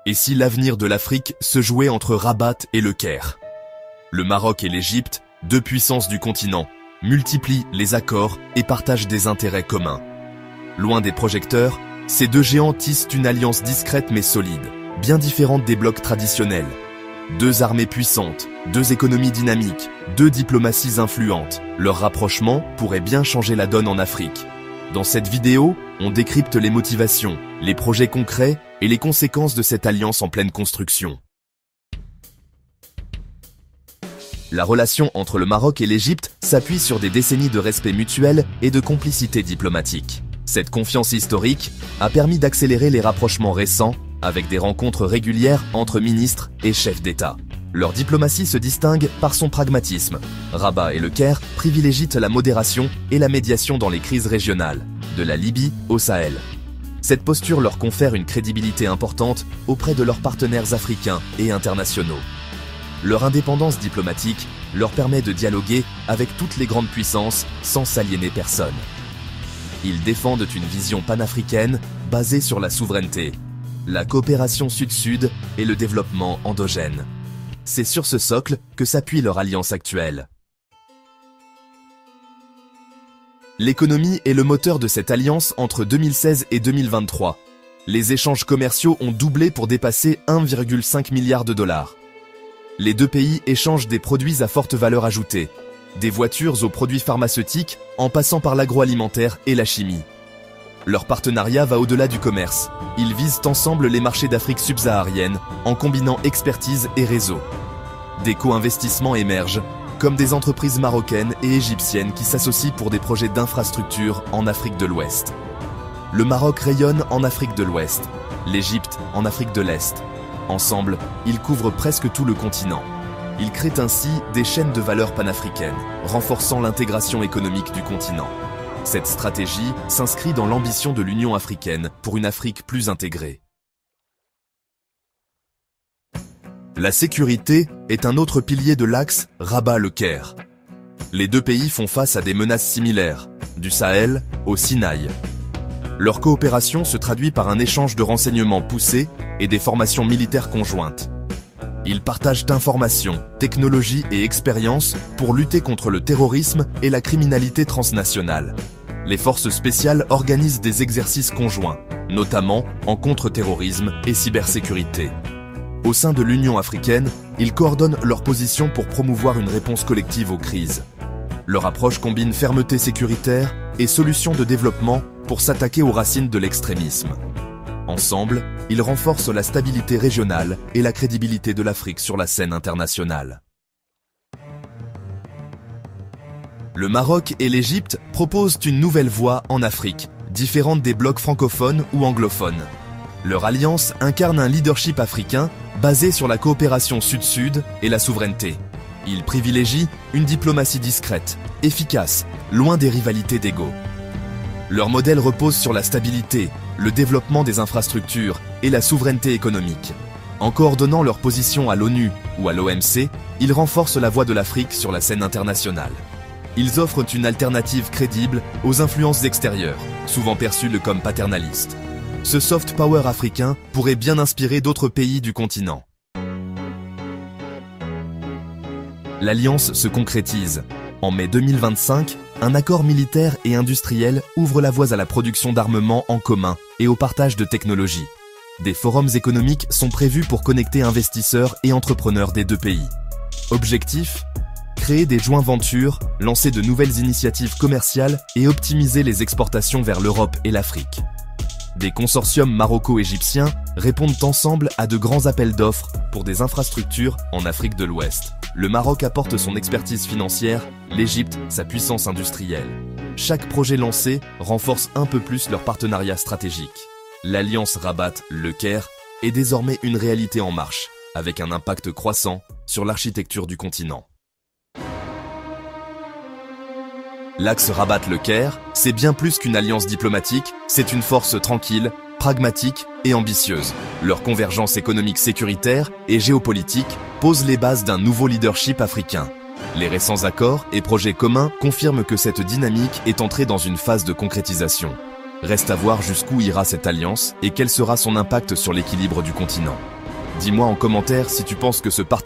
Et si l'avenir de l'Afrique se jouait entre Rabat et Le Caire? Le Maroc et l'Égypte, deux puissances du continent, multiplient les accords et partagent des intérêts communs. Loin des projecteurs, ces deux géants tissent une alliance discrète mais solide, bien différente des blocs traditionnels. Deux armées puissantes, deux économies dynamiques, deux diplomaties influentes. Leur rapprochement pourrait bien changer la donne en Afrique. Dans cette vidéo, on décrypte les motivations, les projets concrets et les conséquences de cette alliance en pleine construction. La relation entre le Maroc et l'Égypte s'appuie sur des décennies de respect mutuel et de complicité diplomatique. Cette confiance historique a permis d'accélérer les rapprochements récents avec des rencontres régulières entre ministres et chefs d'État. Leur diplomatie se distingue par son pragmatisme. Rabat et Le Caire privilégient la modération et la médiation dans les crises régionales, de la Libye au Sahel. Cette posture leur confère une crédibilité importante auprès de leurs partenaires africains et internationaux. Leur indépendance diplomatique leur permet de dialoguer avec toutes les grandes puissances sans s'aliéner personne. Ils défendent une vision panafricaine basée sur la souveraineté, la coopération sud-sud et le développement endogène. C'est sur ce socle que s'appuie leur alliance actuelle. L'économie est le moteur de cette alliance entre 2016 et 2023. Les échanges commerciaux ont doublé pour dépasser 1,5 milliard de dollars. Les deux pays échangent des produits à forte valeur ajoutée, des voitures aux produits pharmaceutiques en passant par l'agroalimentaire et la chimie. Leur partenariat va au-delà du commerce. Ils visent ensemble les marchés d'Afrique subsaharienne en combinant expertise et réseau. Des co-investissements émergent, comme des entreprises marocaines et égyptiennes qui s'associent pour des projets d'infrastructures en Afrique de l'Ouest. Le Maroc rayonne en Afrique de l'Ouest, l'Égypte en Afrique de l'Est. Ensemble, ils couvrent presque tout le continent. Ils créent ainsi des chaînes de valeur panafricaines, renforçant l'intégration économique du continent. Cette stratégie s'inscrit dans l'ambition de l'Union africaine pour une Afrique plus intégrée. La sécurité est un autre pilier de l'axe Rabat-Le Caire. Les deux pays font face à des menaces similaires, du Sahel au Sinaï. Leur coopération se traduit par un échange de renseignements poussé et des formations militaires conjointes. Ils partagent informations, technologies et expériences pour lutter contre le terrorisme et la criminalité transnationale. Les forces spéciales organisent des exercices conjoints, notamment en contre-terrorisme et cybersécurité. Au sein de l'Union africaine, ils coordonnent leurs positions pour promouvoir une réponse collective aux crises. Leur approche combine fermeté sécuritaire et solutions de développement pour s'attaquer aux racines de l'extrémisme. Ensemble, ils renforcent la stabilité régionale et la crédibilité de l'Afrique sur la scène internationale. Le Maroc et l'Égypte proposent une nouvelle voie en Afrique, différente des blocs francophones ou anglophones. Leur alliance incarne un leadership africain basé sur la coopération sud-sud et la souveraineté. Ils privilégient une diplomatie discrète, efficace, loin des rivalités d'ego. Leur modèle repose sur la stabilité, le développement des infrastructures et la souveraineté économique. En coordonnant leur position à l'ONU ou à l'OMC, ils renforcent la voix de l'Afrique sur la scène internationale. Ils offrent une alternative crédible aux influences extérieures, souvent perçues comme paternalistes. Ce soft power africain pourrait bien inspirer d'autres pays du continent. L'alliance se concrétise. En mai 2025, un accord militaire et industriel ouvre la voie à la production d'armements en commun et au partage de technologies. Des forums économiques sont prévus pour connecter investisseurs et entrepreneurs des deux pays. Objectif : créer des joint ventures, lancer de nouvelles initiatives commerciales et optimiser les exportations vers l'Europe et l'Afrique. Des consortiums maroco-égyptiens répondent ensemble à de grands appels d'offres pour des infrastructures en Afrique de l'Ouest. Le Maroc apporte son expertise financière, l'Égypte sa puissance industrielle. Chaque projet lancé renforce un peu plus leur partenariat stratégique. L'alliance Rabat-Le Caire est désormais une réalité en marche, avec un impact croissant sur l'architecture du continent. L'axe Rabat-Le Caire, c'est bien plus qu'une alliance diplomatique, c'est une force tranquille, pragmatique et ambitieuse. Leur convergence économique sécuritaire et géopolitique pose les bases d'un nouveau leadership africain. Les récents accords et projets communs confirment que cette dynamique est entrée dans une phase de concrétisation. Reste à voir jusqu'où ira cette alliance et quel sera son impact sur l'équilibre du continent. Dis-moi en commentaire si tu penses que ce partenariat